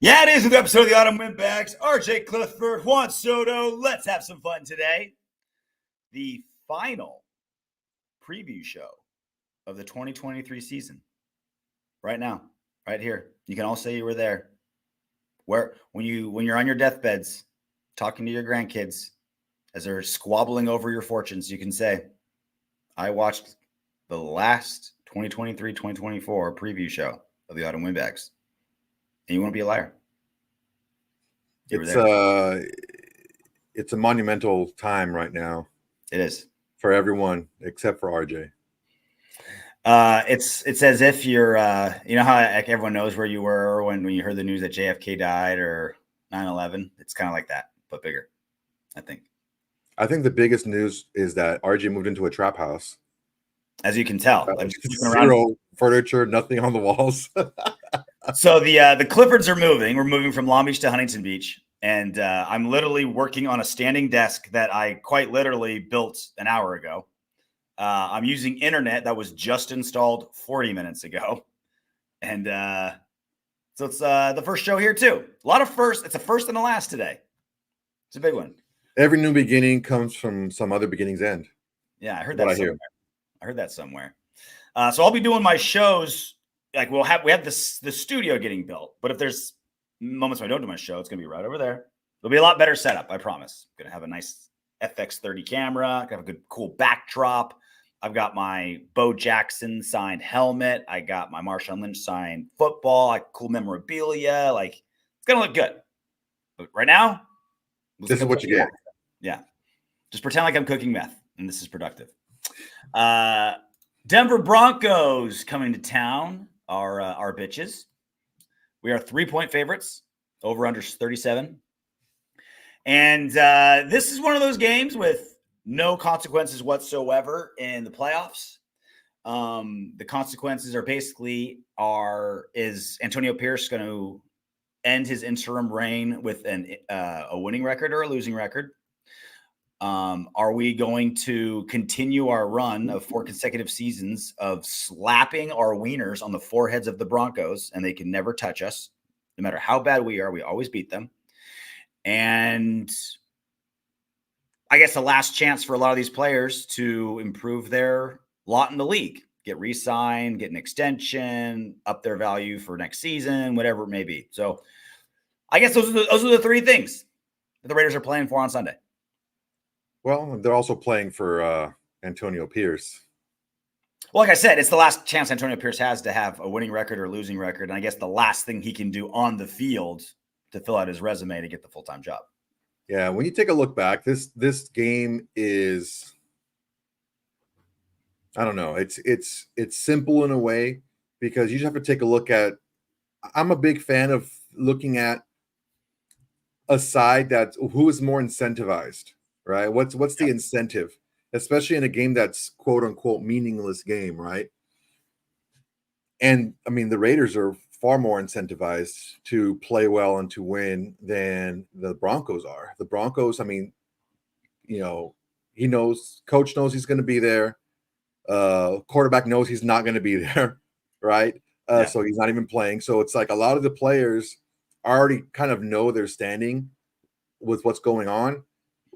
Yeah, it is a new episode of the Autumn Windbags. RJ Clifford, Juan Soto. Let's have some fun today. The final preview show of the 2023 season. Right now, right here. You can all say you were there. When you're on your deathbeds, talking to your grandkids as they're squabbling over your fortunes, you can say, I watched the last 2023-2024 preview show of the Autumn Windbags. And you won't be a liar. It's a monumental time right now. It is for everyone except for RJ. It's as if you're you know how everyone knows where you were when you heard the news that JFK died or 9/11. It's kind of like that, but bigger. I think the biggest news is that RJ moved into a trap house. As you can tell, zero furniture, nothing on the walls. So the Cliffords are moving. We're moving from Long Beach to Huntington Beach, and I'm literally working on a standing desk that I quite literally built an hour ago. I'm using internet that was just installed 40 minutes ago, and so it's the first show here too. A lot of firsts. It's a first and a last today. It's a big one. Every new beginning comes from some other beginning's end. Yeah, I heard that somewhere. I heard that somewhere. So I'll be doing my shows. Like we have the studio getting built, but if there's moments when I don't do my show, it's gonna be right over there. It'll be a lot better setup, I promise. Gonna have a nice FX30 camera. Gonna have a good, cool backdrop. I've got my Bo Jackson signed helmet. I got my Marshawn Lynch signed football. Like cool memorabilia. Like it's gonna look good. But right now, this is what you get. Yeah, just pretend like I'm cooking meth, and this is productive. Denver Broncos coming to town. Our bitches. We are 3-point favorites. Over under 37. And this is one of those games with no consequences whatsoever in the playoffs. The consequences are basically is Antonio Pierce going to end his interim reign with a winning record or a losing record? Are we going to continue our run of 4 consecutive seasons of slapping our wieners on the foreheads of the Broncos, and they can never touch us? No matter how bad we are, we always beat them. And I guess the last chance for a lot of these players to improve their lot in the league, get re-signed, get an extension, up their value for next season, whatever it may be. So I guess those are the 3 things that the Raiders are playing for on Sunday. Well, they're also playing for Antonio Pierce. Well, like I said, it's the last chance Antonio Pierce has to have a winning record or losing record. And I guess the last thing he can do on the field to fill out his resume to get the full-time job. Yeah, when you take a look back, this game is, I don't know, it's simple in a way because you just have to take a look at, I'm a big fan of looking at a side that who is more incentivized. Right? What's the incentive, especially in a game that's quote unquote meaningless game, right? And I mean, the Raiders are far more incentivized to play well and to win than the Broncos are. The Broncos, I mean, coach knows he's going to be there. Quarterback knows he's not going to be there, right? So he's not even playing. So it's like a lot of the players already kind of know their standing with what's going on.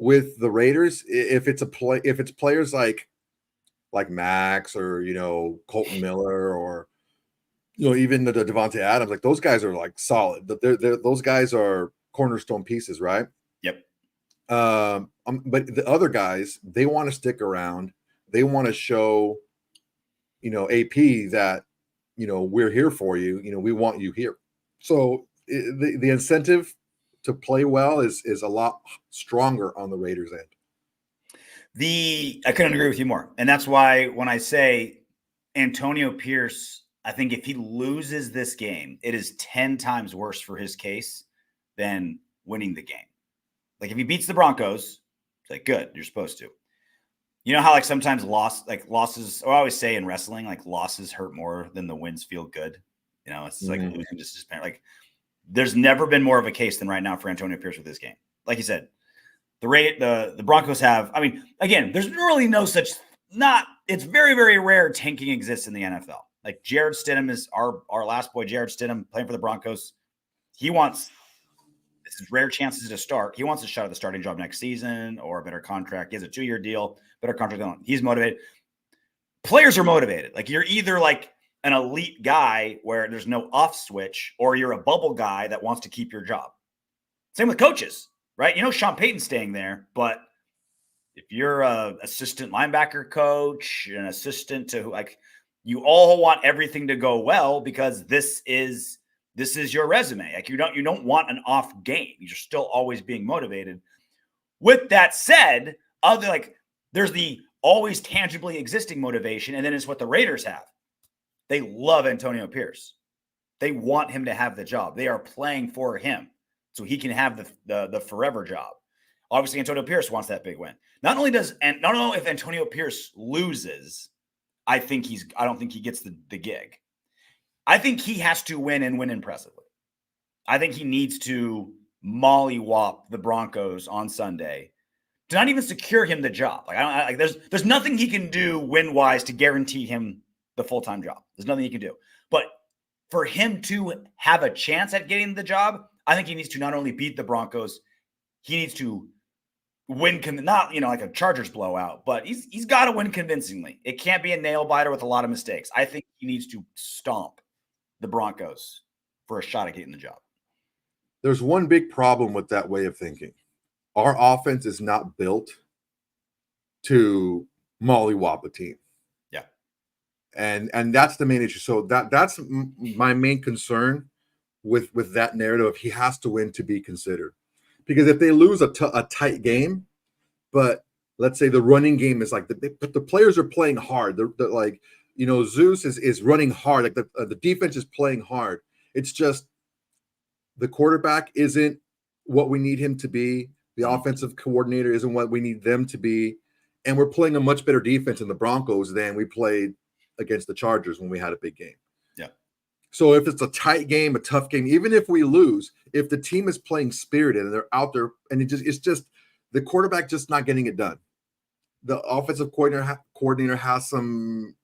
With the Raiders, if it's players like Maxx or Colton Miller or even the davante Adams, like those guys are like solid. Those guys are cornerstone pieces, right? Yep. But the other guys, they want to stick around. They want to show, AP that we're here for you. We want you here. So the incentive to play well is a lot stronger on the Raiders end. I couldn't agree with you more. And that's why when I say Antonio Pierce, I think if he loses this game, it is 10 times worse for his case than winning the game. Like if he beats the Broncos, it's like, good, you're supposed to. You know how like sometimes losses, or I always say in wrestling, like losses hurt more than the wins feel good. It's like losing just like, there's never been more of a case than right now for Antonio Pierce with this game. Like you said, the Broncos have, I mean, again, there's really no such, it's very, very rare tanking exists in the NFL. Like Jared Stidham is our last boy, Jared Stidham playing for the Broncos. he wants this is rare chances to start. He wants a shot at the starting job next season or a better contract. He has a 2-year deal, better contract. He's motivated. Players are motivated. Like you're either like an elite guy where there's no off switch, or you're a bubble guy that wants to keep your job. Same with coaches, right? You know, Sean Payton's staying there, but if you're a assistant linebacker coach, an assistant to like, you all want everything to go well because this is your resume. Like you don't want an off game. You're still always being motivated. With that said, there's the always tangibly existing motivation, and then it's what the Raiders have. They love Antonio Pierce. They want him to have the job. They are playing for him so he can have the forever job. Obviously, Antonio Pierce wants that big win. Not only if Antonio Pierce loses, I don't think he gets the gig. I think he has to win and win impressively. I think he needs to mollywop the Broncos on Sunday to not even secure him the job. There's nothing he can do win-wise to guarantee him the full-time job. There's nothing he can do. But for him to have a chance at getting the job, I think he needs to not only beat the Broncos, he needs to win, not like a Chargers blowout, but he's got to win convincingly. It can't be a nail biter with a lot of mistakes. I think he needs to stomp the Broncos for a shot at getting the job. There's one big problem with that way of thinking. Our offense is not built to mollywop a team. Yeah. And that's the main issue. So that's my main concern with that narrative. He has to win to be considered. Because if they lose a tight game, but let's say the running game is but the players are playing hard. They're like, Zeus is running hard. Like the defense is playing hard. It's just the quarterback isn't what we need him to be. The offensive coordinator isn't what we need them to be. And we're playing a much better defense in the Broncos than we played against the Chargers when we had a big game. Yeah. So if it's a tight game, a tough game, even if we lose, if the team is playing spirited and they're out there and it's just the quarterback just not getting it done. The offensive coordinator has some,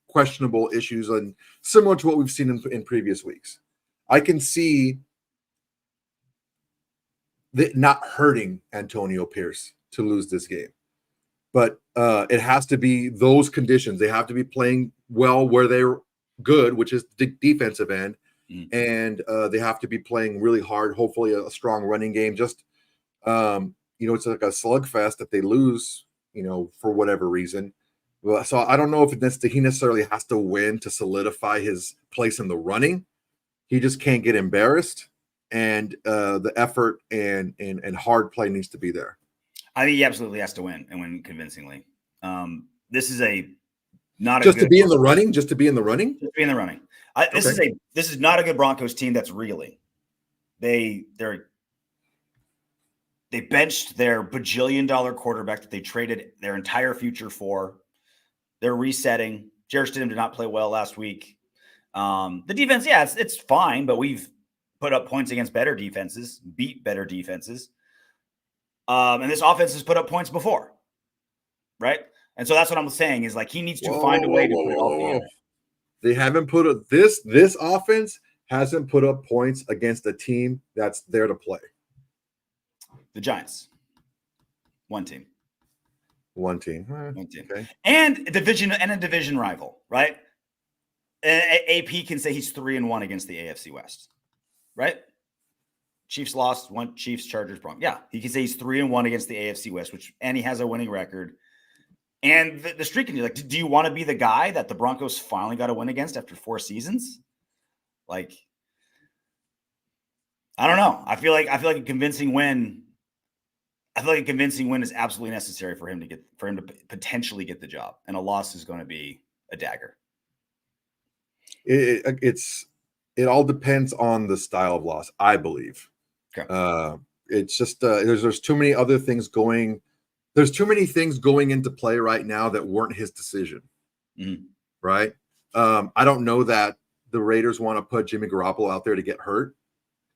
questionable issues, and similar to what we've seen in previous weeks. I can see that not hurting Antonio Pierce to lose this game. But it has to be those conditions. They have to be playing well where they're good, which is the defensive end. Mm-hmm. And they have to be playing really hard, hopefully a strong running game. Just, it's like a slugfest if they lose, for whatever reason. So I don't know if he necessarily has to win to solidify his place in the running. He just can't get embarrassed. And the effort and hard play needs to be there. I think he absolutely has to win and win convincingly. This is not just to be in the running. Just to be in the running. Just to be in the running. This is not a good Broncos team that's reeling. They benched their bajillion-dollar quarterback that they traded their entire future for. They're resetting. Jarrett Stidham did not play well last week. The defense, it's fine, but we've put up points against better defenses, beat better defenses. And this offense has put up points before, right? And so that's what I'm saying is he needs to find a way to put it all together. They haven't put up this offense hasn't put up points against a team that's there to play. The Giants. One team. One team. Okay. And a division rival, right? AP can say he's 3-1 against the AFC West, right? Chiefs lost, one Chiefs, Chargers, Broncos. Yeah, he can say he's 3-1 against the AFC West, and he has a winning record. And the streak can be do you want to be the guy that the Broncos finally got to win against after 4 seasons? I don't know. I feel like a convincing win. I feel like a convincing win is absolutely necessary for him to potentially get the job, and a loss is going to be a dagger. It all depends on the style of loss, I believe. Okay. It's just there's too many other things going. There's too many things going into play right now that weren't his decision. Mm-hmm. Right. I don't know that the Raiders want to put Jimmy Garoppolo out there to get hurt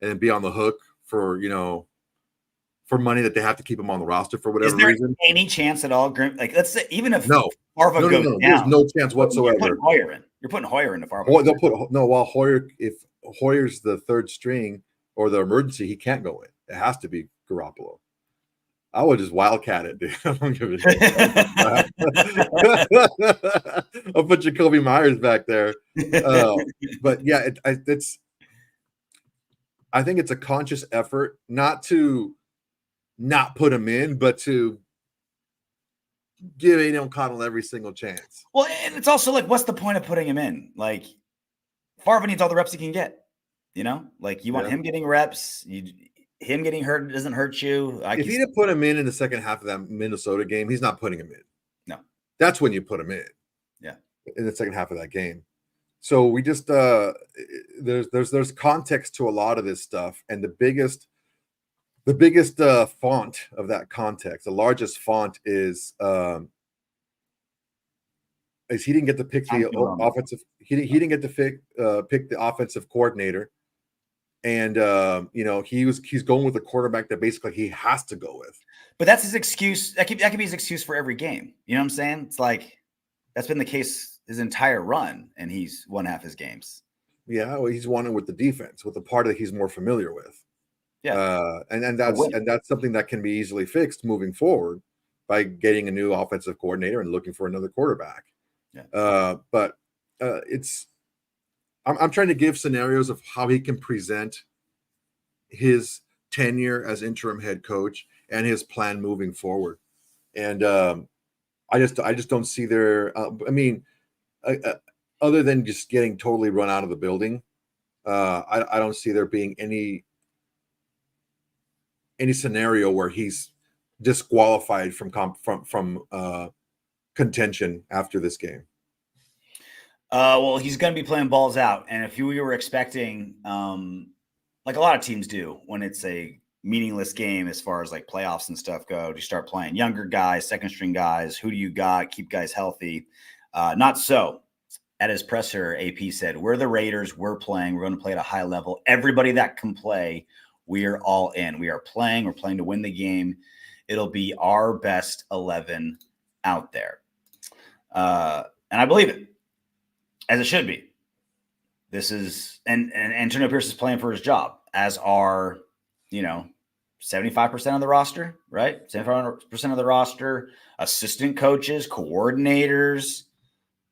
and be on the hook for for money that they have to keep him on the roster for whatever reason. Is there any chance at all? Let's say even if Harbaugh goes down, there's no chance whatsoever. You're putting Hoyer in. If Harbaugh While if Hoyer's the third string, or the emergency, he can't go in. It has to be Garoppolo. I would just wildcat it, dude. I don't give a shit. I'll put Jacoby Myers back there. But yeah, it's. I think it's a conscious effort not to not put him in, but to give Aiden O'Connell every single chance. Well, and it's also like, what's the point of putting him in? Like, Favre needs all the reps he can get. You know, like you want him getting reps. Him getting hurt doesn't hurt you. If he'd have put him in the second half of that Minnesota game, he's not putting him in. No, that's when you put him in. Yeah, in the second half of that game. So we just there's context to a lot of this stuff, and the biggest font of that context, the largest font is he didn't get to pick the offensive. He didn't get to pick the offensive coordinator, and he's going with a quarterback that basically he has to go with. But that's his excuse. That could be his excuse for every game. You know what I'm saying? It's like that's been the case his entire run, and he's won half his games. Yeah, well, he's won it with the defense, with the part that he's more familiar with. Yeah, and that's something that can be easily fixed moving forward by getting a new offensive coordinator and looking for another quarterback. Yeah. But I'm trying to give scenarios of how he can present his tenure as interim head coach and his plan moving forward. And I just don't see there. Other than just getting totally run out of the building, I don't see there being any scenario where he's disqualified from contention after this game. Well, he's going to be playing balls out, and if we were expecting, like a lot of teams do, when it's a meaningless game as far as like playoffs and stuff go, to start playing younger guys, second string guys. Who do you got? Keep guys healthy. Not so. At his presser, AP said, "We're the Raiders. We're playing. We're going to play at a high level. Everybody that can play, we are all in. We are playing. We're playing to win the game. It'll be our best 11 out there." And I believe it, as it should be. This is and Antonio Pierce is playing for his job, as are 75% of the roster, right? 75% of the roster, assistant coaches, coordinators,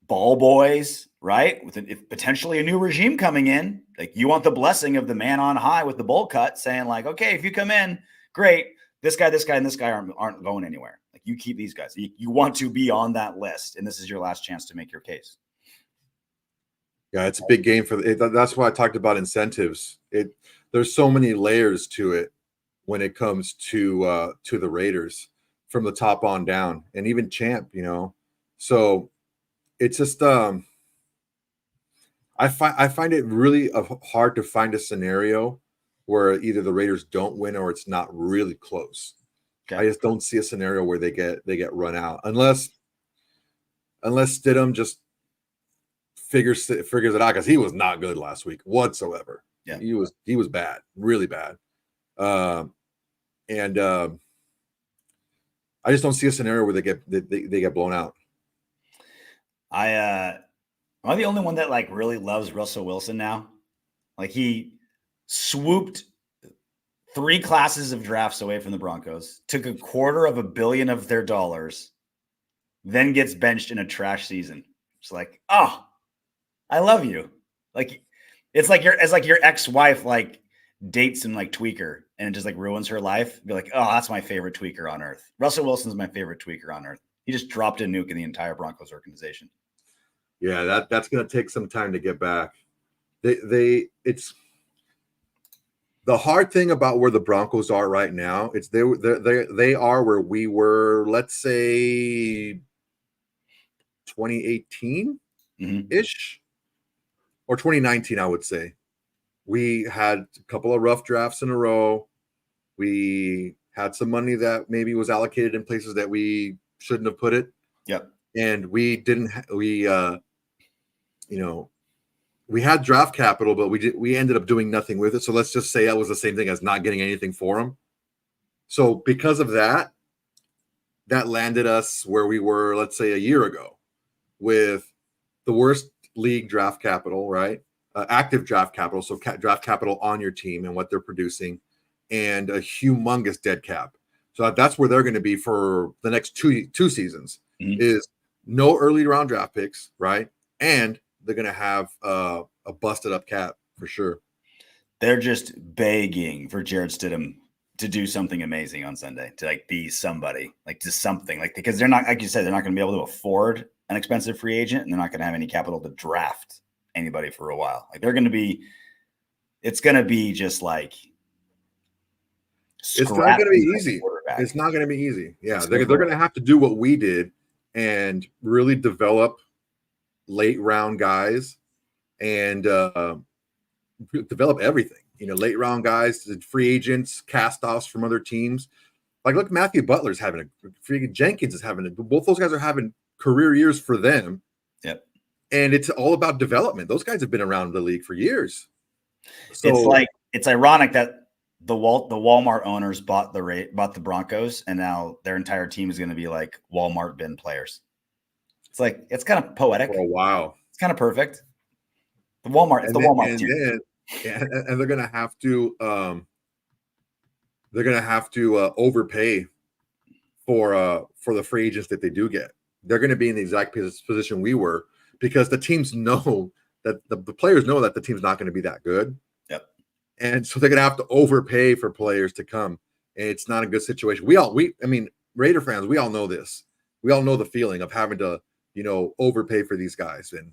ball boys, right? With potentially a new regime coming in, like you want the blessing of the man on high with the bowl cut, saying like, okay, if you come in, great. This guy, and this guy aren't going anywhere. Like you keep these guys. You want to be on that list, and this is your last chance to make your case. Yeah, it's a big game for that's why I talked about incentives. There's so many layers to it when it comes to the Raiders from the top on down, and even Champ, So it's just I find it really hard to find a scenario where either the Raiders don't win or it's not really close. Okay. I just don't see a scenario where they get run out unless Stidham just figures it out, because he was not good last week whatsoever. Yeah, he was bad, really bad. I just don't see a scenario where they get blown out. Am I the only one that like really loves Russell Wilson now? Like he swooped 3 classes of drafts away from the Broncos, took $250 million of their dollars, then gets benched in a trash season. It's like, oh, I love you. Like it's like your ex-wife like dates and like tweaker and it just like ruins her life. Be like, oh, that's my favorite tweaker on earth. Russell Wilson's my favorite tweaker on earth. He just dropped a nuke in the entire Broncos organization. Yeah, that's going to take some time to get back. It's the hard thing about where the Broncos are right now. It's they are where we were, let's say 2018 ish or 2019, I would say. We had a couple of rough drafts in a row. We had some money that maybe was allocated in places that we shouldn't have put it. Yep. And we didn't. We had draft capital, but we ended up doing nothing with it. So let's just say that was the same thing as not getting anything for them. So because of that landed us where we were, let's say, a year ago, with the worst league draft capital, right? active draft capital, so draft capital on your team and what they're producing, and a humongous dead cap. So that's where they're going to be for the next two seasons. Is no early round draft picks, right? And they're going to have a busted up cap for sure. They're just begging for Jarrett Stidham to do something amazing on Sunday, to like be somebody, like to something, like, because they're not, like you said, they're not going to be able to afford an expensive free agent, and they're not going to have any capital to draft anybody for a while. Like they're going to be, it's going to be just like, it's not going to be easy. It's not going to be easy. Yeah, they're going to have to do what we did and really develop late round guys and develop everything. Late round guys, free agents, cast offs from other teams. Like, look, Matthew Butler's having freaking Jenkins is having both those guys are having career years for them. Yep. And it's all about development. Those guys have been around the league for years. So it's ironic that the Walmart owners bought the Broncos, and now their entire team is going to be like Walmart bin players. It's kind of poetic. For a while. It's kind of perfect. The Walmart team. And they're gonna have to overpay for the free agents that they do get. They're going to be in the exact position we were, because the teams know that the players know that the team's not going to be that good. Yep. And so they're going to have to overpay for players to come, and it's not a good situation. Raider fans, we all know this. We all know the feeling of having to overpay for these guys, and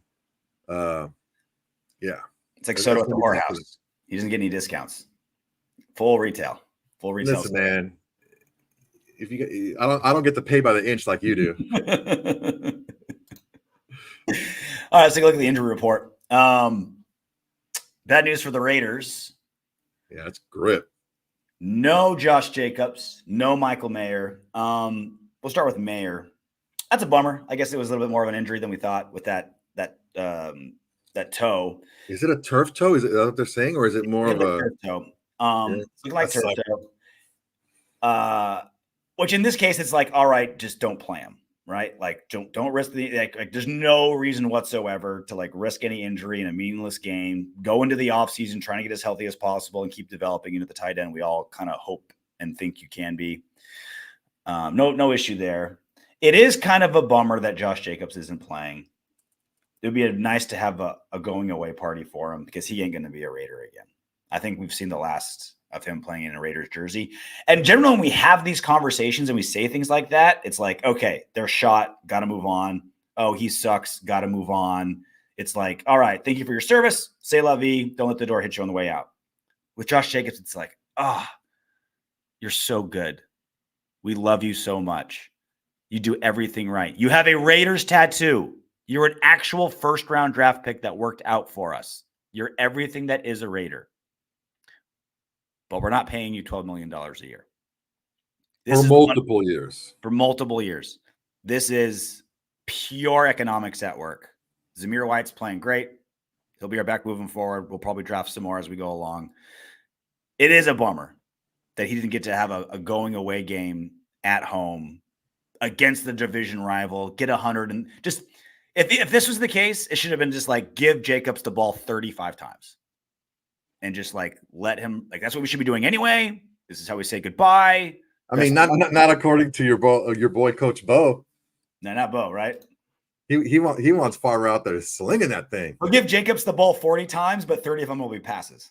yeah. It's like Soto at the whorehouse. He doesn't get any discounts. Full retail. Listen, man. If I don't get to pay by the inch like you do. All right, let's take a look at the injury report. Bad news for the Raiders. Yeah, it's grip. No Josh Jacobs. No Michael Mayer. We'll start with Mayer. That's a bummer. I guess it was a little bit more of an injury than we thought with that toe. Is it a turf toe? Is it what they're saying, or is it more of a turf toe? It's like turf toe. Which in this case, it's like, all right, just don't play him, right? Like, don't risk like there's no reason whatsoever to like risk any injury in a meaningless game. Go into the offseason trying to get as healthy as possible and keep developing into the tight end we all kind of hope and think you can be. No issue there. It is kind of a bummer that Josh Jacobs isn't playing. It would be nice to have a going away party for him, because he ain't going to be a Raider again. I think we've seen the last of him playing in a Raiders jersey. And generally, when we have these conversations and we say things like that, it's like, okay, they're shot, got to move on. Oh, he sucks, got to move on. It's like, all right, thank you for your service. Say la vie. Don't let the door hit you on the way out. With Josh Jacobs, it's like, you're so good. We love you so much. You do everything right. You have a Raiders tattoo. You're an actual first-round draft pick that worked out for us. You're everything that is a Raider. But we're not paying you $12 million a year. For multiple years. For multiple years. This is pure economics at work. Zamir White's playing great. He'll be our back moving forward. We'll probably draft some more as we go along. It is a bummer that he didn't get to have a going-away game at home against the division rival, get 100 and just – If this was the case, it should have been just like give Jacobs the ball 35 times and just like let him, like, that's what we should be doing anyway. This is how we say goodbye. I mean, not according to your boy Coach Bo. No, not Bo, right? He wants far out there slinging that thing. We'll give Jacobs the ball 40 times, but 30 of them will be passes.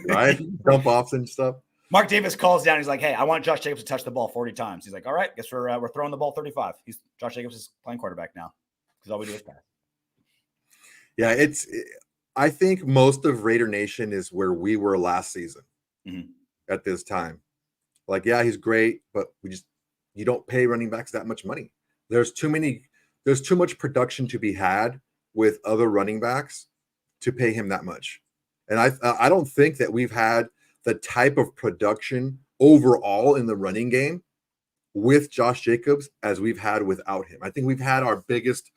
Right? Dump offs and stuff. Mark Davis calls down. He's like, hey, I want Josh Jacobs to touch the ball 40 times. He's like, all right, guess we're throwing the ball 35. Josh Jacobs is playing quarterback now. Because all we do is pass. Yeah, I think most of Raider Nation is where we were last season at this time. Like, yeah, he's great, but you don't pay running backs that much money. There's too much production to be had with other running backs to pay him that much. And I don't think that we've had the type of production overall in the running game with Josh Jacobs as we've had without him. I think we've had our biggest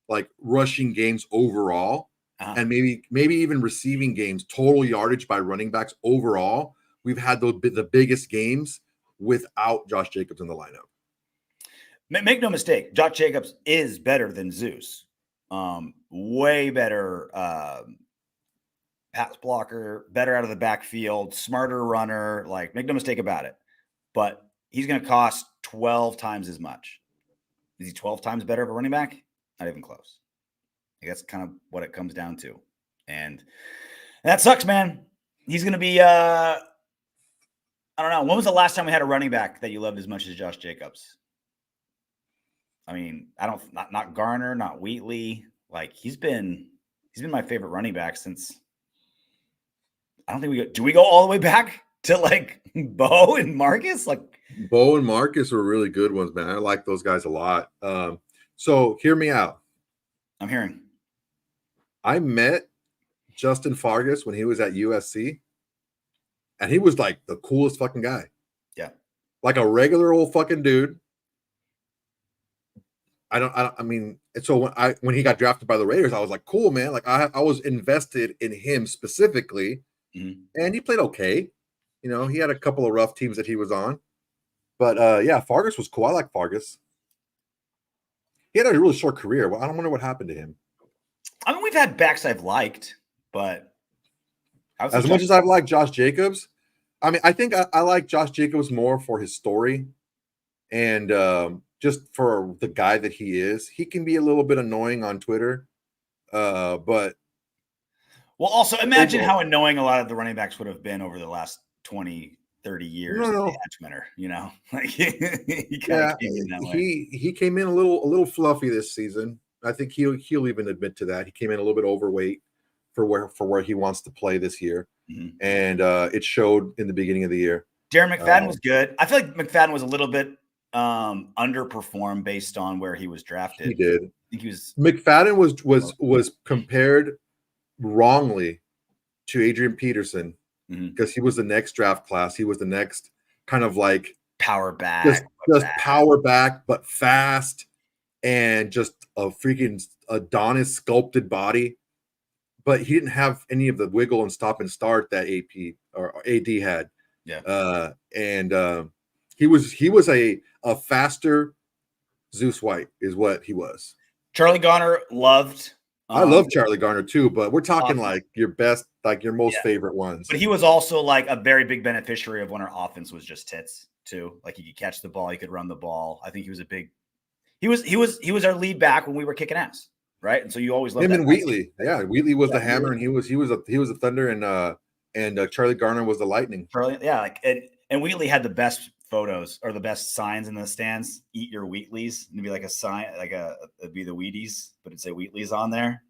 like rushing games overall, and maybe even receiving games, total yardage by running backs overall. We've had the biggest games without Josh Jacobs in the lineup. Make no mistake, Josh Jacobs is better than Zeus. Way better pass blocker, better out of the backfield, smarter runner. Like, make no mistake about it. But he's going to cost 12 times as much. Is he 12 times better of a running back? Not even close. Like, that's kind of what it comes down to. And that sucks, man. He's going to be, I don't know. When was the last time we had a running back that you loved as much as Josh Jacobs? I mean, not Garner, not Wheatley. Like, he's been my favorite running back since, I don't think do we go all the way back to like Bo and Marcus? Like, Bo and Marcus were really good ones, man. I like those guys a lot. So hear me out. I'm hearing. I met Justin Fargas when he was at USC, and he was like the coolest fucking guy. Yeah. Like a regular old fucking dude. I mean, so when he got drafted by the Raiders, I was like, cool, man. Like I was invested in him specifically, and he played okay. You know, he had a couple of rough teams that he was on, but yeah, Fargas was cool. I like Fargas. He had a really short career. Well, I don't wonder what happened to him. I mean, we've had backs I've liked, but as much as I've liked Josh Jacobs, I mean, I think I like Josh Jacobs more for his story and just for the guy that he is. He can be a little bit annoying on Twitter, but well, also imagine how annoying a lot of the running backs would have been over the last 20, 30 years. No. You know, like he came in a little fluffy this season. I think he'll even admit to that. He came in a little bit overweight for where he wants to play this year, and it showed in the beginning of the year. Darren McFadden was good. I feel like McFadden was a little bit underperformed based on where he was drafted. He did. I think he was. McFadden was compared wrongly to Adrian Peterson because he was the next draft class. He was the next kind of like power back, just power back, but fast and just a freaking Adonis sculpted body. But he didn't have any of the wiggle and stop and start that AP or AD had. Yeah. And he was a faster Zeus White is what he was. Charlie Garner loved. I love Charlie Garner too, but we're talking like your best, like your most favorite ones. But he was also like a very big beneficiary of when our offense was just tits too. Like he could catch the ball, he could run the ball. I think he was he was our lead back when we were kicking ass, right? And so you always loved him that and Wheatley. Yeah, Wheatley was the hammer, and he was a thunder, and Charlie Garner was the lightning. Charlie, yeah, like and Wheatley had the best photos or the best signs in the stands. Eat your Wheatleys. It'd be like a sign, it'd be the Wheaties, but it'd say Wheatley's on there.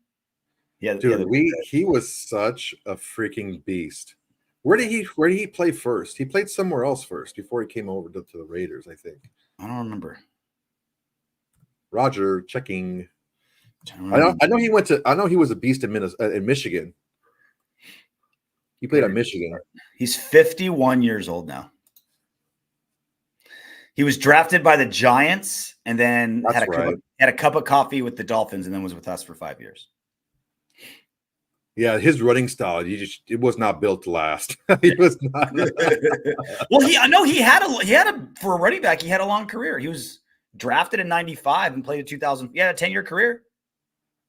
Yeah, dude, he was such a freaking beast. Where did he play first? He played somewhere else first before he came over to the Raiders, I think. I don't remember. Roger checking. I know he was a beast in Michigan. He played at Michigan. He's 51 years old now. He was drafted by the Giants and then had a cup of coffee with the Dolphins and then was with us for 5 years. Yeah, his running style, it was not built to last. He was not. Well, for a running back, he had a long career. He was drafted in 95 and played in 2000. He had a 10-year career.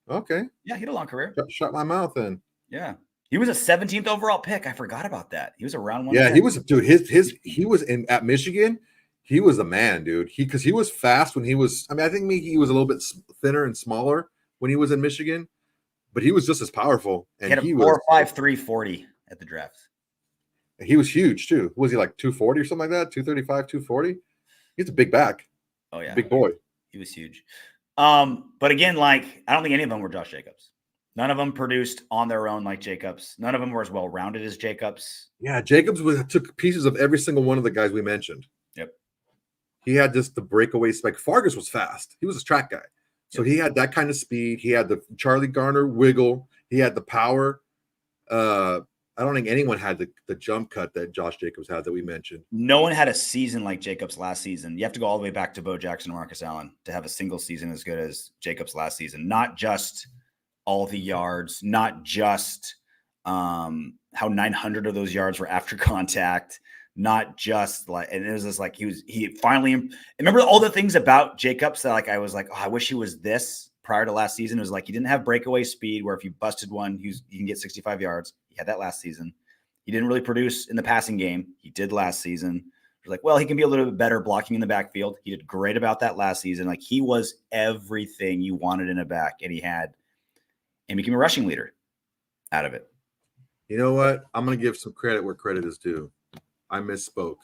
Okay. Yeah, he had a long career. Shut my mouth then. Yeah. He was a 17th overall pick. I forgot about that. He was a round one. Yeah, he was, dude. He was at Michigan. He was a man, dude. Because he was fast when he was. I mean, I think maybe he was a little bit thinner and smaller when he was in Michigan, but he was just as powerful. And he had a 4.5 340 at the draft. He was huge too. Was he like 240 or something like that? 235, 240? He's a big back. Oh yeah, big boy. He was huge. But again, like I don't think any of them were Josh Jacobs. None of them produced on their own like Jacobs. None of them were as well rounded as Jacobs. Yeah, Jacobs took pieces of every single one of the guys we mentioned. Yep. He had just the breakaway spike. Fargas was fast. He was a track guy. So he had that kind of speed. He had the Charlie Garner wiggle. He had the power. I don't think anyone had the jump cut that Josh Jacobs had that we mentioned. No one had a season like Jacobs last season. You have to go all the way back to Bo Jackson and Marcus Allen to have a single season as good as Jacobs last season. Not just all the yards, not just how 900 of those yards were after contact, not just like, and it was just like he finally, remember all the things about Jacobs that like I was like, oh, I wish he was this prior to last season. It was like he didn't have breakaway speed where if you busted one, you can get 65 yards. He had that last season. He didn't really produce in the passing game. He did last season. It was like, well, he can be a little bit better blocking in the backfield. He did great about that last season. Like he was everything you wanted in a back, and he became a rushing leader out of it. You know what? I'm going to give some credit where credit is due. I misspoke.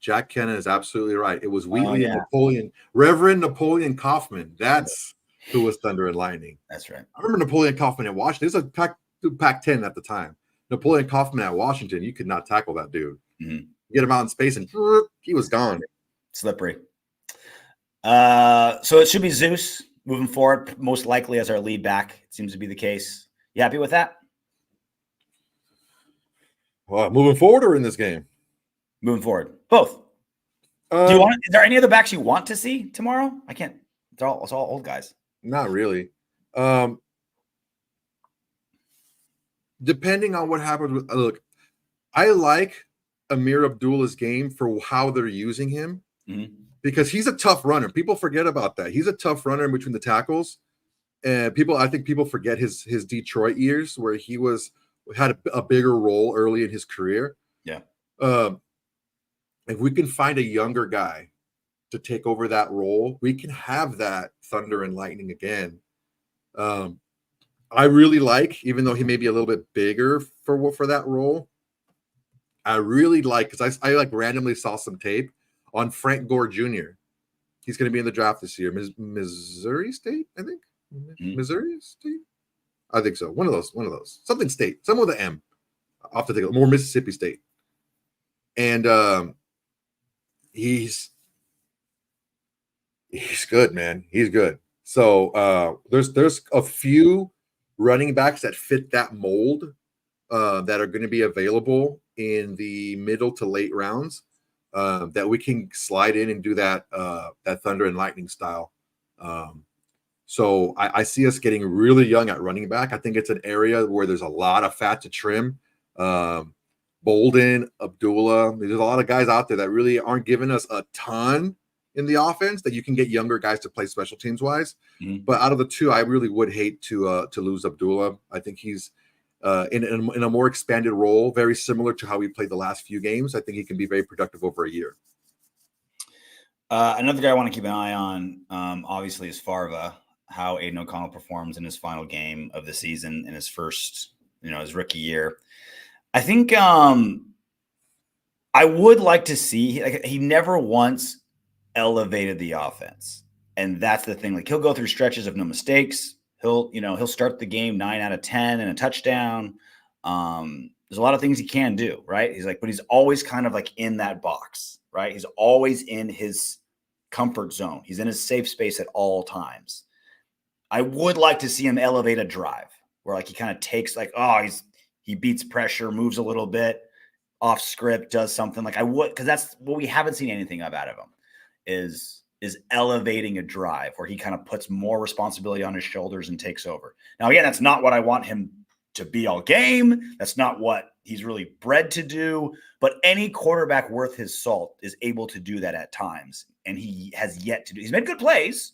Jack Kenna is absolutely right. It was Wheatley and Napoleon, Reverend Napoleon Kaufman. That's who was Thunder and Lightning. That's right. I remember Napoleon Kaufman at Washington. It was a Pac-10 at the time. Napoleon Kaufman at Washington, you could not tackle that dude. Mm-hmm. Get him out in space and he was gone. Slippery. So it should be Zeus moving forward, most likely as our lead back. It seems to be the case. You happy with that? Well, moving forward or in this game? Moving forward. Both. Is there any other backs you want to see tomorrow? I can't. It's all old guys. Not really. Depending on what happens with look, I like Amir Abdullah's game for how they're using him because he's a tough runner. People forget about that. He's a tough runner in between the tackles. And I think people forget his Detroit years where he had a bigger role early in his career. Yeah. If we can find a younger guy to take over that role, we can have that Thunder and Lightning again. I really like, even though he may be a little bit bigger for that role, I really like, because I like randomly saw some tape on Frank Gore Jr. He's going to be in the draft this year. Missouri State, I think. Missouri State? I think so. One of those. Something state. Some with an M. I'll have to take more Mississippi State. And he's good, man. He's good. So there's a few running backs that fit that mold that are going to be available in the middle to late rounds that we can slide in and do that Thunder and Lightning style. So I see us getting really young at running back. I think it's an area where there's a lot of fat to trim. Bolden, Abdullah, there's a lot of guys out there that really aren't giving us a ton in the offense that you can get younger guys to play special teams wise. But out of the two, I really would hate to lose Abdullah. I think he's in a more expanded role, very similar to how we played the last few games. I think he can be very productive over a year. Another guy I want to keep an eye on, obviously, is Farva, how Aiden O'Connell performs in his final game of the season in his first, his rookie year. I think I would like to see, he never once elevated the offense. And that's the thing. Like he'll go through stretches of no mistakes. He'll start the game 9 out of 10 and a touchdown. There's a lot of things he can do, right? But he's always kind of like in that box, right? He's always in his comfort zone. He's in his safe space at all times. I would like to see him elevate a drive where like he kind of takes he beats pressure, moves a little bit off script, does something like I would, because that's what we haven't seen anything of out of him is elevating a drive where he kind of puts more responsibility on his shoulders and takes over. Now, again, that's not what I want him to be all game. That's not what he's really bred to do. But any quarterback worth his salt is able to do that at times. And he has yet to do. He's made good plays.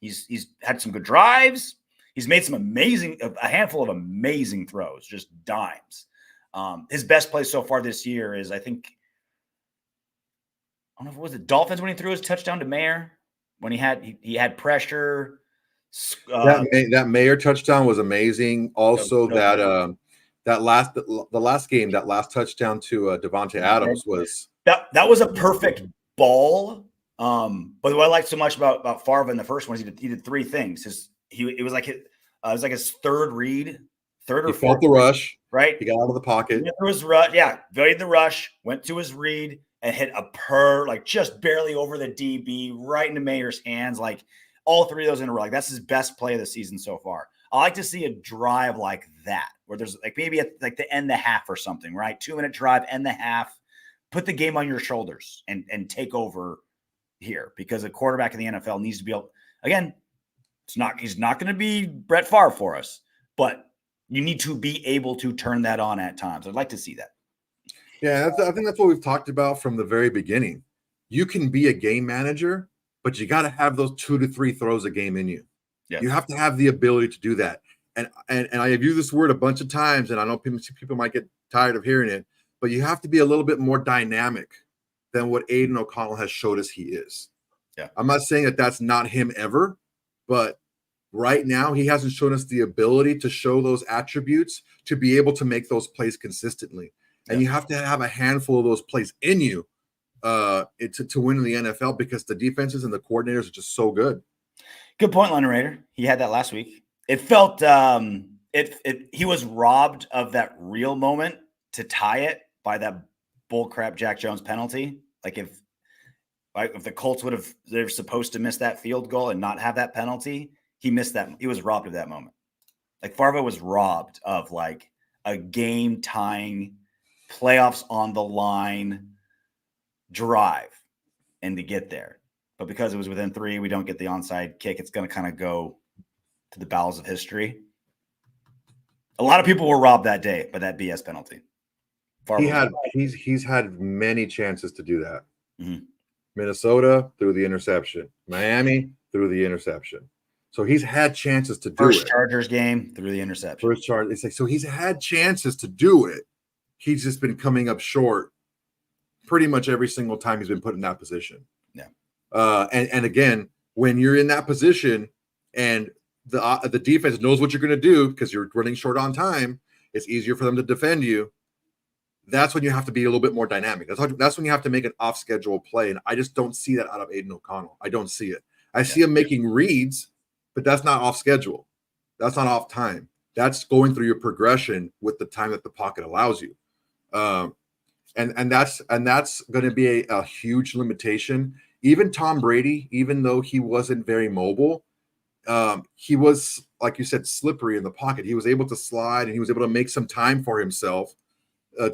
He's had some good drives. He's made a handful of amazing throws, just dimes. His best play so far this year is, I don't know if it was the Dolphins when he threw his touchdown to Mayer, when he had pressure. That Mayer touchdown was amazing. Also, the last game, that last touchdown to Davante Adams was that was a perfect ball. But what I liked so much about Favre in the first one is he did three things. It was like his third read, he felt the rush, right? He got out of the pocket. It was rush, varied the rush, went to his read and hit just barely over the DB, right into Mayer's hands. Like all three of those in a row. Like that's his best play of the season so far. I like to see a drive like that, where there's like maybe at like the end the half or something, right? 2-minute drive, end the half, put the game on your shoulders and take over here, because a quarterback in the NFL needs to be able. Again, he's not going to be Brett Favre for us, but you need to be able to turn that on at times. I'd like to see that. Yeah, I think that's what we've talked about from the very beginning. You can be a game manager, but you got to have those 2 to 3 throws a game in you. Yes. You have to have the ability to do that. And I have used this word a bunch of times, and I know people might get tired of hearing it, but you have to be a little bit more dynamic than what Aiden O'Connell has showed us he is. Yeah. I'm not saying that that's not him ever, but right now he hasn't shown us the ability to show those attributes to be able to make those plays consistently. And you have to have a handful of those plays in you to win in the NFL, because the defenses and the coordinators are just so good. Good point, Leonard Raider. He had that last week. It felt he was robbed of that real moment to tie it by that bullcrap Jack Jones penalty. Like if the Colts they're supposed to miss that field goal and not have that penalty, he missed that. He was robbed of that moment. Like Farva was robbed of like a game tying, playoffs on the line drive and to get there. But because it was within 3, we don't get the onside kick. It's going to kind of go to the bowels of history. A lot of people were robbed that day by that BS penalty. He's had many chances to do that. Mm-hmm. Minnesota threw the interception. Miami threw the interception. So he's had chances to do First it. Chargers game through the interception. First Chargers. It's like, so he's had chances to do it. He's just been coming up short pretty much every single time he's been put in that position. Yeah. And again, when you're in that position and the defense knows what you're going to do because you're running short on time, it's easier for them to defend you. That's when you have to be a little bit more dynamic. That's when you have to make an off-schedule play, and I just don't see that out of Aiden O'Connell. I don't see it. I see him making reads, but that's not off-schedule. That's not off time. That's going through your progression with the time that the pocket allows you. And that's going to be a huge limitation. Even Tom Brady, even though he wasn't very mobile, he was, like you said, slippery in the pocket. He was able to slide, and he was able to make some time for himself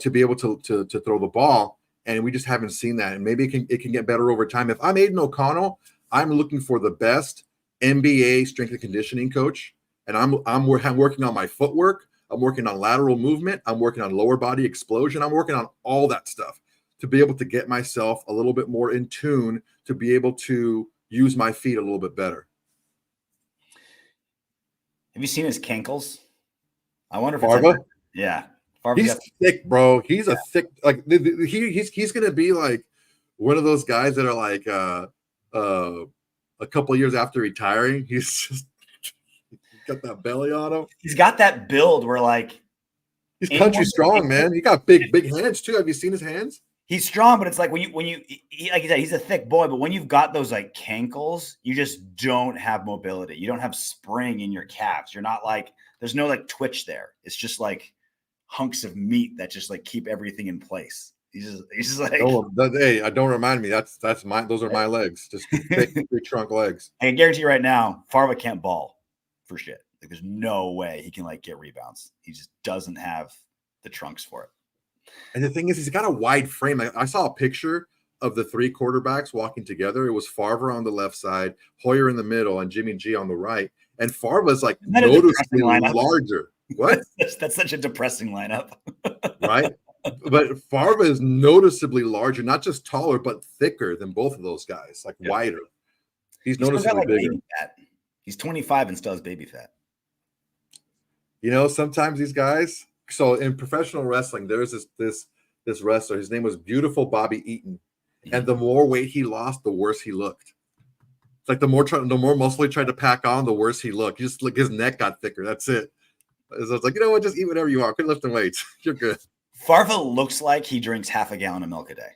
to be able to throw the ball. And we just haven't seen that. And maybe it can get better over time. If I'm Aiden O'Connell, I'm looking for the best NBA strength and conditioning coach. And I'm working on my footwork. I'm working on lateral movement. I'm working on lower body explosion. I'm working on all that stuff to be able to get myself a little bit more in tune, to be able to use my feet a little bit better. Have you seen his cankles? I wonder if Farva? Yeah. He's thick, bro. He's a thick, like he's gonna be like one of those guys that are like a couple of years after retiring. He's just got that belly on him. He's got that build where like he's country strong, man. He got big hands too. Have you seen his hands? He's strong, but it's like when you like you said, he's a thick boy, but when you've got those like cankles, you just don't have mobility. You don't have spring in your calves. You're not like, there's no like twitch there. It's just like hunks of meat that just like keep everything in place. He's just like, hey, don't remind me. That's mine. Those are my legs. Just big trunk legs. I can guarantee you right now, Farva can't ball for shit. Like there's no way he can like get rebounds. He just doesn't have the trunks for it. And the thing is, he's got a wide frame. I saw a picture of the 3 quarterbacks walking together. It was Farva on the left side, Hoyer in the middle, and Jimmy G on the right. And Farva's like noticeably larger. What? That's such a depressing lineup. Right? But Farva is noticeably larger, not just taller, but thicker than both of those guys, like wider. He's noticeably like bigger. Baby fat. He's 25 and still has baby fat. You know, sometimes these guys. So in professional wrestling, there's this wrestler. His name was Beautiful Bobby Eaton, and the more weight he lost, the worse he looked. It's like the more muscle he tried to pack on, the worse he looked. He just like his neck got thicker. That's it. So it's like, you know what? Just eat whatever you want. Quit lifting weights. You're good. Farva looks like he drinks half a gallon of milk a day.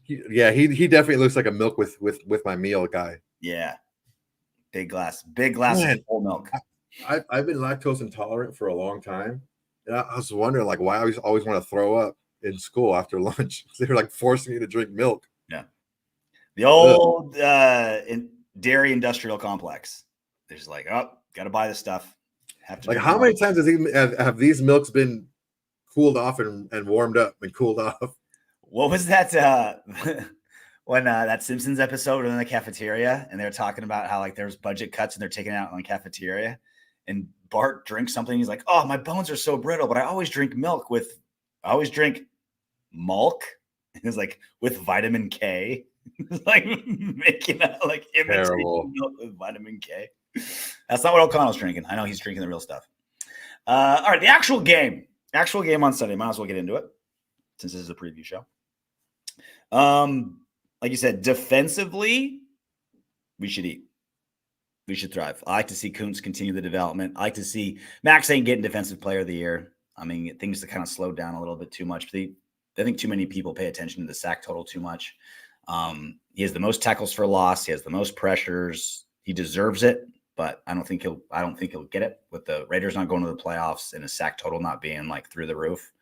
He definitely looks like a milk with my meal guy. Yeah, big glass of whole milk. I've been lactose intolerant for a long time. And I was wondering, like, why I always want to throw up in school after lunch. They were like forcing me to drink milk. Yeah, the old dairy industrial complex. They're just like, oh, got to buy this stuff. Like, how many times have these milks been cooled off and warmed up and cooled off? What was that? When that Simpsons episode in the cafeteria, and they were talking about how like there's budget cuts and they're taking it out in the cafeteria, and Bart drinks something. He's like, "Oh, my bones are so brittle, but I always drink milk. And he's like, with vitamin K." Like making out like Terrible. imitating milk with vitamin K. That's not what O'Connell's drinking. I know he's drinking the real stuff. All right, the actual game on Sunday. Might as well get into it since this is a preview show. Like you said, defensively, we should eat. We should thrive. I like to see Kuntz continue the development. I like to see Maxx ain't getting Defensive Player of the Year. I mean, things that kind of slowed down a little bit too much. I think too many people pay attention to the sack total too much. He has the most tackles for loss. He has the most pressures. He deserves it, but I don't think he'll get it with the Raiders not going to the playoffs and his sack total not being like through the roof.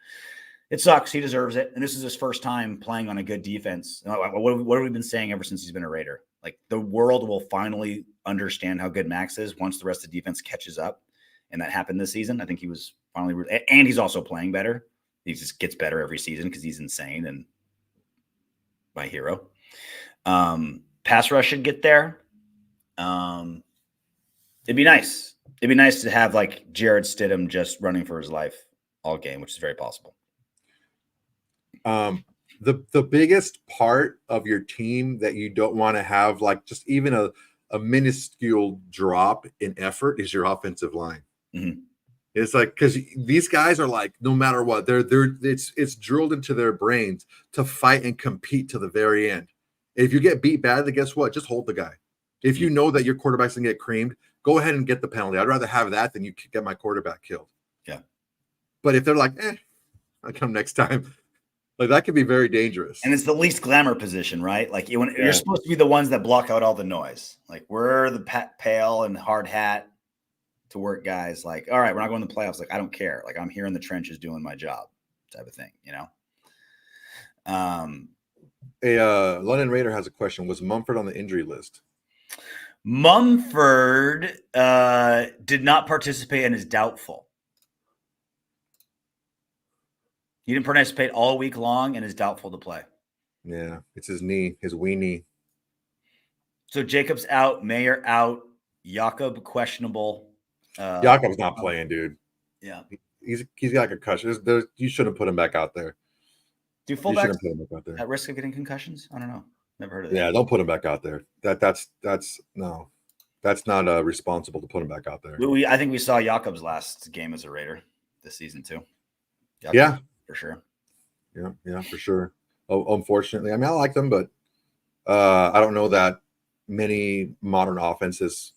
It sucks. He deserves it. And this is his first time playing on a good defense. What have we been saying ever since he's been a Raider? Like, the world will finally understand how good Maxx is once the rest of the defense catches up. And that happened this season. I think he was finally, and he's also playing better. He just gets better every season because he's insane and my hero. Pass rush should get there. It'd be nice. It'd be nice to have like Jared Stidham just running for his life all game, which is very possible. The biggest part of your team that you don't want to have, like just even a minuscule drop in effort, is your offensive line. Mm-hmm. It's like, because these guys are like, no matter what, it's drilled into their brains to fight and compete to the very end. If you get beat badly, guess what? Just hold the guy. If you know that your quarterback's gonna get creamed, go ahead and get the penalty. I'd rather have that than you get my quarterback killed. Yeah. But if they're like, I'll come next time. Like, that could be very dangerous. And it's the least glamour position, right? Like, you're supposed to be the ones that block out all the noise. Like, we're the pale and hard hat to work guys. Like, all right, we're not going to the playoffs. Like, I don't care. Like, I'm here in the trenches doing my job type of thing, you know? A London Raider has a question. Was Mumford on the injury list? Mumford did not participate and is doubtful. He didn't participate all week long and is doubtful to play. Yeah, it's his knee, his wee knee. So Jacobs out, Mayer out, Jakob questionable. Jakob's not playing, dude. Yeah, he's got a concussion. You shouldn't put him back out there. Do fullbacks at risk of getting concussions? I don't know. Never heard of that. Yeah, don't put him back out there. That's not responsible to put him back out there. I think we saw Jakob's last game as a Raider this season too. Jakob, yeah, for sure. Yeah, for sure. Oh, unfortunately, I mean, I like them, but I don't know that many modern offenses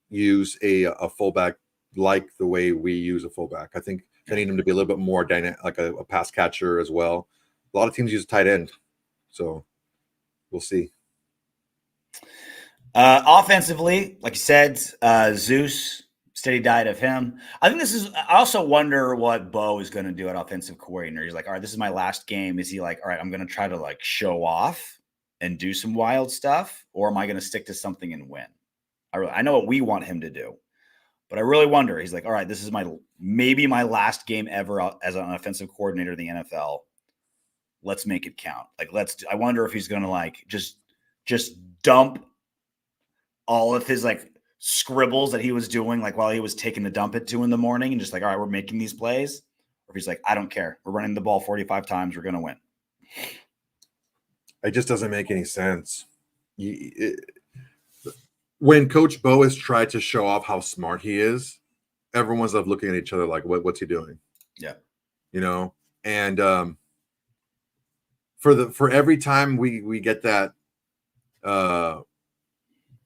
use a fullback like the way we use a fullback. I think they need him to be a little bit more dynamic, like a pass catcher as well. A lot of teams use a tight end, so we'll see. Offensively, like you said, Zeus, steady diet of him. I also wonder what Bo is going to do at offensive coordinator. He's like, all right, this is my last game. Is he like, all right, I'm going to try to like show off and do some wild stuff, or am I going to stick to something and win? I know what we want him to do, but I really wonder. He's like, all right, this is maybe my last game ever as an offensive coordinator in the NFL. Let's make it count. Like, I wonder if he's going to like just dump all of his like scribbles that he was doing, like while he was taking the dump at 2 a.m. and just like, all right, we're making these plays. Or if he's like, I don't care. We're running the ball 45 times. We're going to win. It just doesn't make any sense. When Coach Bo has tried to show off how smart he is, everyone's like looking at each other like, what's he doing? Yeah. You know, and for every time we get that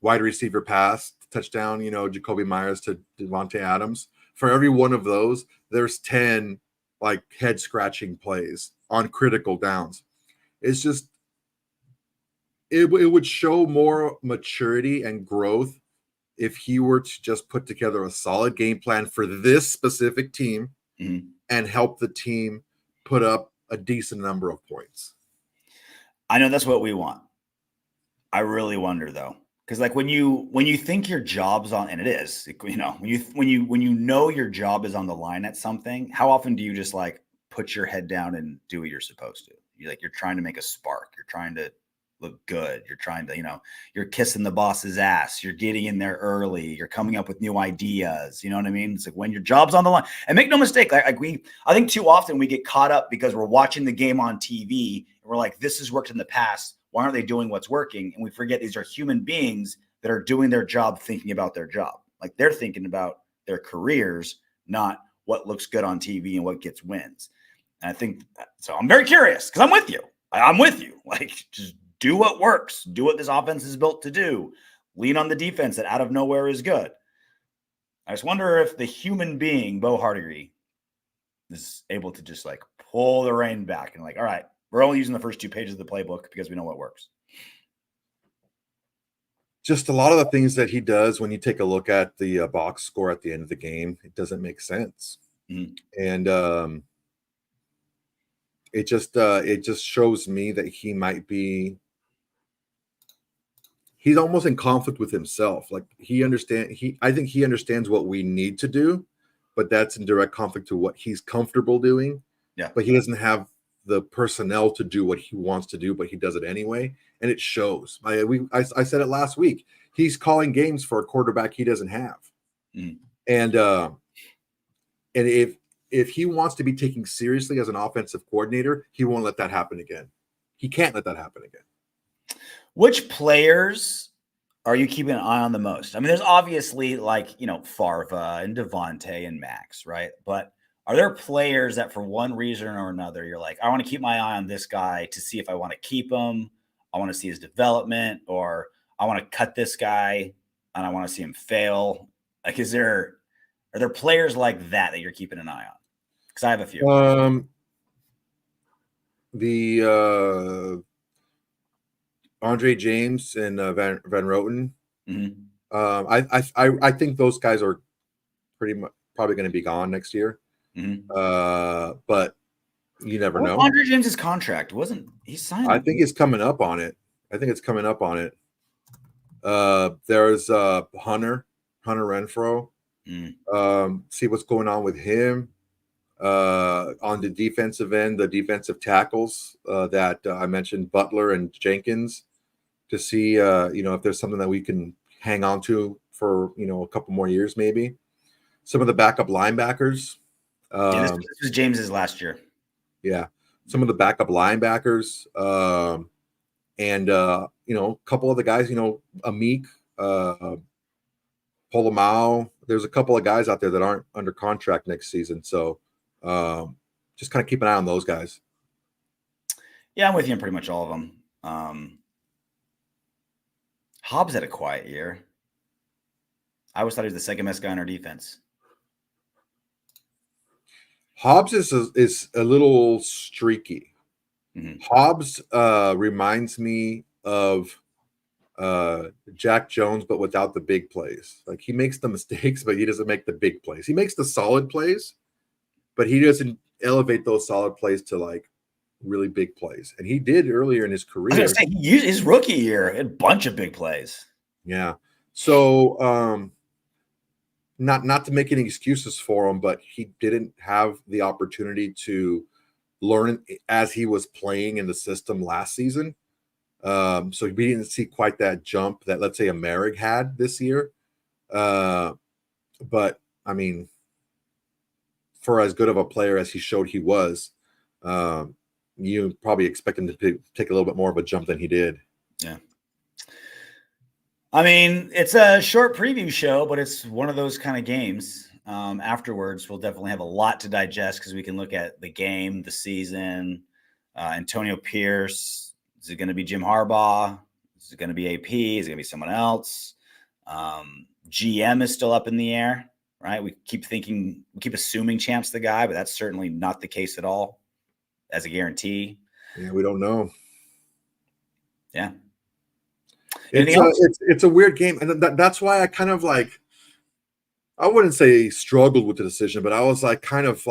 wide receiver pass touchdown, you know, Jacoby Myers to Davante Adams, for every one of those, there's 10 like head scratching plays on critical downs. It's just, it would show more maturity and growth if he were to just put together a solid game plan for this specific team and help the team put up a decent number of points. I know that's what we want. I really wonder though, because like when you think your job's on, and it is, you know, when you know your job is on the line at something, how often do you just like put your head down and do what you're supposed to? You're trying to make a spark. You're trying to look good. You're trying to, you know, you're kissing the boss's ass. You're getting in there early. You're coming up with new ideas. You know what I mean? It's like when your job's on the line. And make no mistake, I think too often we get caught up because we're watching the game on TV and we're like, this has worked in the past. Why aren't they doing what's working? And we forget these are human beings that are doing their job, thinking about their job. Like they're thinking about their careers, not what looks good on TV and what gets wins. And I think so. I'm very curious because I'm with you. I'm with you. Like, just do what works. Do what this offense is built to do. Lean on the defense that out of nowhere is good. I just wonder if the human being, Bo Hardigree, is able to just like pull the rein back and like, all right, we're only using the first 2 pages of the playbook because we know what works. Just a lot of the things that he does when you take a look at the box score at the end of the game, it doesn't make sense. Mm-hmm. And it just shows me that he might be, he's almost in conflict with himself. Like I think he understands what we need to do, but that's in direct conflict to what he's comfortable doing. Yeah. But he doesn't have the personnel to do what he wants to do, but he does it anyway. And it shows. I said it last week. He's calling games for a quarterback he doesn't have. Mm. And if he wants to be taken seriously as an offensive coordinator, he won't let that happen again. He can't let that happen again. Which players are you keeping an eye on the most? I mean, there's obviously like, Farva and Davante and Maxx, right? But are there players that for one reason or another, you're like, I want to keep my eye on this guy to see if I want to keep him. I want to see his development, or I want to cut this guy and I want to see him fail. Like, are there players like that you're keeping an eye on? Because I have a few. The Andre James and Van Roten. Mm-hmm. I think those guys are pretty much probably going to be gone next year. Mm-hmm. But you never know. Andre James's contract he signed? I think it's coming up on it. There's Hunter Renfrow. See what's going on with him. On the defensive end, the defensive tackles that I mentioned, Butler and Jenkins, to see if there's something that we can hang on to for a couple more years, maybe. Some of the backup linebackers. This was James's last year. Yeah, some of the backup linebackers, and a couple of the guys. Amik, Polomau. There's a couple of guys out there that aren't under contract next season, so just kind of keep an eye on those guys. Yeah, I'm with you on pretty much all of them. Hobbs had a quiet year. I always thought he was the second best guy on our defense. Hobbs is a little streaky. Mm-hmm. Hobbs reminds me of Jack Jones, but without the big plays. Like, he makes the mistakes, but he doesn't make the big plays. He makes the solid plays, but he doesn't elevate those solid plays to like really big plays. And he did earlier in his career. I was gonna say, he used his rookie year a bunch of big plays. Yeah. So not to make any excuses for him, but he didn't have the opportunity to learn as he was playing in the system last season. So we didn't see quite that jump that, let's say, a Merrick had this year. But I mean, for as good of a player as he showed he was, you probably expect him to take a little bit more of a jump than he did. Yeah. I mean, it's a short preview show, but it's one of those kind of games. Afterwards, we'll definitely have a lot to digest because we can look at the game, the season, Antonio Pierce. Is it going to be Jim Harbaugh? Is it going to be AP? Is it going to be someone else? GM is still up in the air, right? We keep assuming Champ's the guy, but that's certainly not the case at all as a guarantee. Yeah, we don't know. Yeah. It's a weird game. And that's why I kind of like, I wouldn't say struggled with the decision, but I was like kind of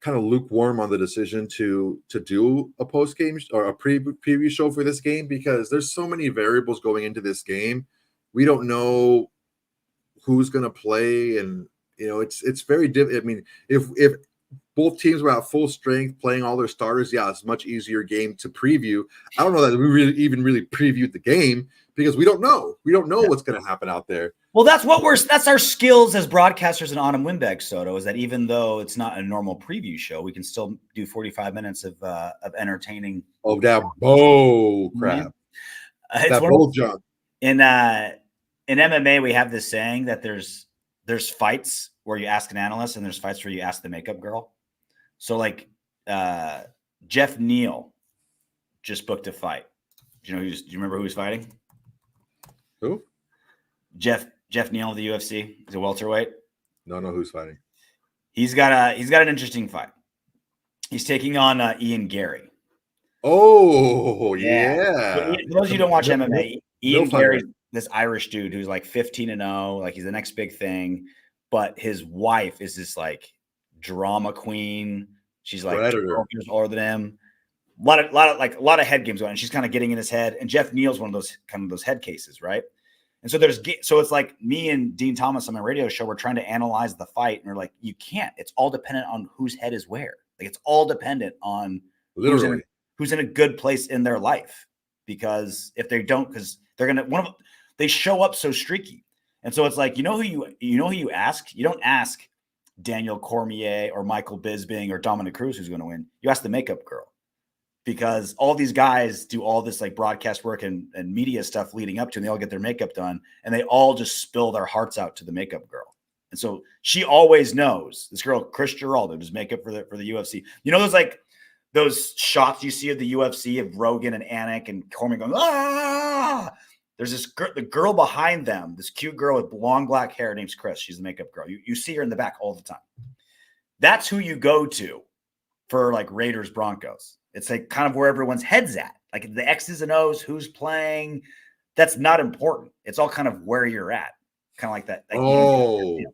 lukewarm on the decision to do a post game or a preview show for this game, because there's so many variables going into this game. We don't know who's going to play, and it's very difficult. I mean, if both teams were at full strength playing all their starters, yeah, it's a much easier game to preview. I don't know that we really previewed the game because we don't know. We don't know what's going to happen out there. Well, that's our skills as broadcasters and on Windbags, Soto, is that even though it's not a normal preview show, we can still do 45 minutes of entertaining. Oh, that bull crap. It's that bull jump. In MMA, we have this saying that there's fights where you ask an analyst and there's fights where you ask the makeup girl. So like Jeff Neal just booked a fight. Do you remember who he's fighting? Who? Jeff Neal of the UFC. He's a welterweight. Don't know who's fighting. He's got an interesting fight. He's taking on Ian Gary. Oh, yeah. For those of you who don't watch MMA, Ian Gary's this Irish dude who's like 15-0, like he's the next big thing. But his wife is this like drama queen. She's like 12 years older than him. A lot of head games going on. And she's kind of getting in his head. And Jeff Neal's one of those head cases, right? And so it's like me and Dean Thomas on my radio show. We're trying to analyze the fight, and we're like, you can't. It's all dependent on whose head is where. Like it's all dependent on literally who's in a good place in their life. Because if they don't, because they're gonna they show up so streaky. And so it's like, you know who you ask? You don't ask Daniel Cormier or Michael Bisping or Dominic Cruz who's going to win. You ask the makeup girl. Because all these guys do all this like broadcast work and media stuff leading up to, and they all get their makeup done, and they all just spill their hearts out to the makeup girl. And so she always knows this girl, Chris Geraldo, does makeup for the UFC. You know, those shots you see of the UFC of Rogan and Anik and Cormier going, ah, there's the girl behind them, this cute girl with long black hair named Chris. She's the makeup girl. You see her in the back all the time. That's who you go to for like Raiders Broncos. It's like kind of where everyone's head's at. Like the X's and O's, who's playing, that's not important. It's all kind of where you're at. Kind of like that. Like,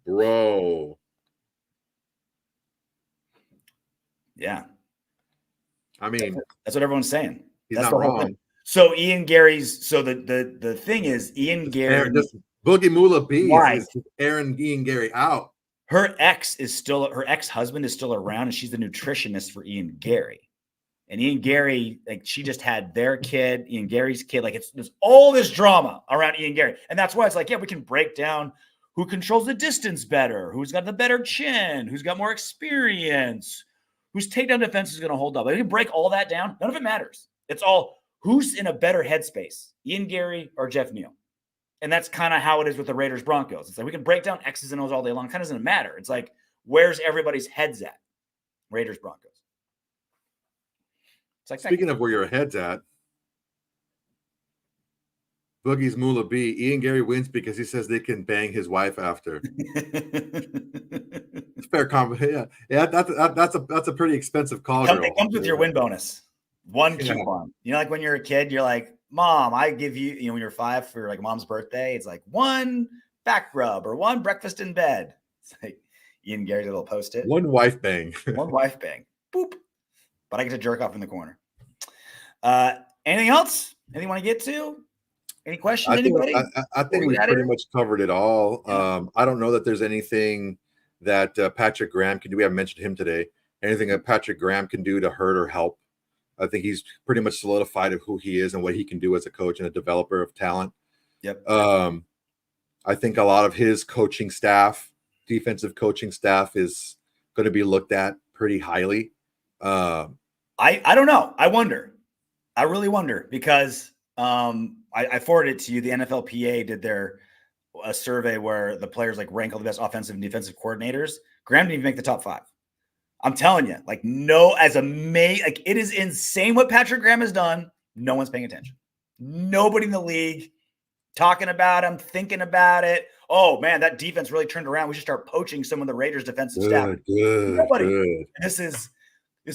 bro. Yeah. I mean, that's what everyone's saying. That's not wrong. So Ian Gary's, so the thing is Ian Gary. Boogie Moolah B is Ian Gary out. Her ex-husband is still around, and she's the nutritionist for Ian Gary. And Ian Gary, like she just had their kid, Ian Gary's kid. Like there's all this drama around Ian Gary. And that's why it's like, yeah, we can break down who controls the distance better, who's got the better chin, who's got more experience, whose takedown defense is going to hold up. Like, we can break all that down. None of it matters. It's all who's in a better headspace, Ian Gary or Jeff Neal. And that's kind of how it is with the Raiders Broncos. It's like we can break down X's and O's all day long. It kind of doesn't matter. It's like, where's everybody's heads at? Raiders Broncos. It's like speaking of where your head's at, Boogie's Moolah B, Ian Gary wins because he says they can bang his wife after. It's fair comment. Yeah. That's a pretty expensive call. It comes with your win bonus. One coupon. You know, like when you're a kid, you're like, Mom, I give you, when you're 5 for like mom's birthday, it's like 1 back rub or 1 breakfast in bed. It's like Ian Gary's little post-it. 1 wife bang. 1 wife bang. Boop. But I get to jerk off in the corner. Anything else? Anything you want to get to? Any questions? Anybody? I think we pretty much covered it all. I don't know that there's anything that Patrick Graham can do. We haven't mentioned him today. Anything that Patrick Graham can do to hurt or help. I think he's pretty much solidified of who he is and what he can do as a coach and a developer of talent. Yep. I think a lot of his coaching staff, defensive coaching staff, is going to be looked at pretty highly. I don't know. I wonder. I really wonder because I forwarded it to you. The NFLPA did a survey where the players like rank all the best offensive and defensive coordinators. Graham didn't even make the top 5. I'm telling you, like it is insane what Patrick Graham has done. No one's paying attention. Nobody in the league talking about him, thinking about it. Oh man, that defense really turned around. We should start poaching some of the Raiders defensive staff. Nobody. Good. This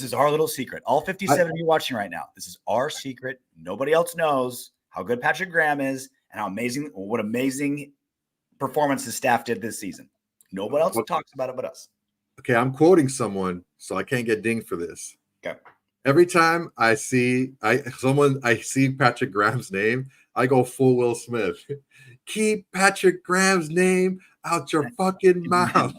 is our little secret. All 57 of you watching right now. This is our secret. Nobody else knows how good Patrick Graham is and what amazing performance his staff did this season. Nobody else talks about it but us. Okay, I'm quoting someone, so I can't get dinged for this. Okay. Every time I see Patrick Graham's name, I go full Will Smith. Keep Patrick Graham's name out your fucking mouth.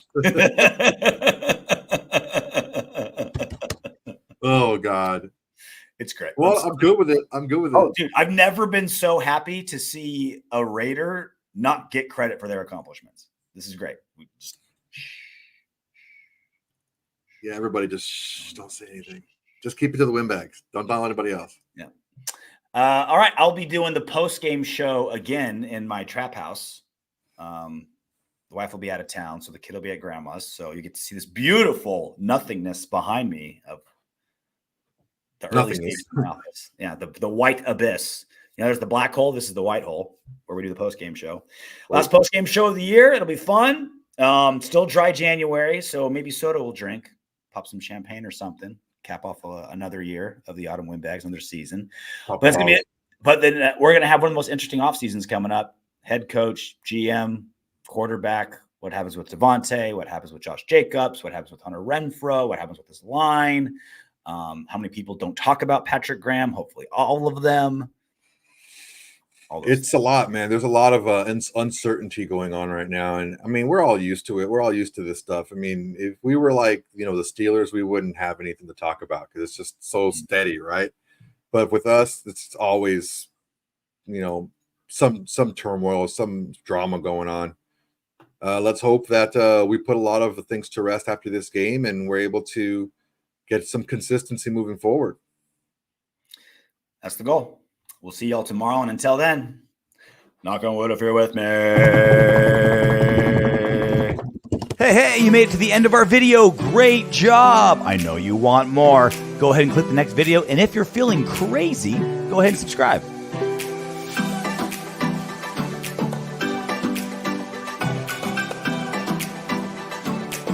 Oh God. It's great. Well, I'm good with it. Oh, dude, I've never been so happy to see a Raider not get credit for their accomplishments. This is great. We just everybody just don't say anything. Just keep it to the Windbags. Don't tell anybody else. Yeah. All right. I'll be doing the post-game show again in my trap house. The wife will be out of town, so the kid will be at grandma's. So you get to see this beautiful nothingness behind me of the early stages of the office. Yeah, the white abyss. There's the black hole. This is the white hole where we do the post-game show. Last post-game show of the year. It'll be fun. Still dry January, so maybe soda will drink. Pop some champagne or something. Cap off another year of the autumn Windbags, another season. But it's gonna be it. But then we're gonna have one of the most interesting off seasons coming up. Head coach, GM, quarterback. What happens with Davante? What happens with Josh Jacobs? What happens with Hunter Renfrow? What happens with this line? How many people don't talk about Patrick Graham? Hopefully, all of them. It's a lot, man. There's a lot of uncertainty going on right now. And I mean, we're all used to it. We're all used to this stuff. I mean, if we were like, the Steelers, we wouldn't have anything to talk about because it's just so steady, right? But with us, it's always, some turmoil, some drama going on. Let's hope that we put a lot of things to rest after this game and we're able to get some consistency moving forward. That's the goal. We'll see y'all tomorrow. And until then, knock on wood if you're with me. Hey, you made it to the end of our video. Great job. I know you want more. Go ahead and click the next video. And if you're feeling crazy, go ahead and subscribe.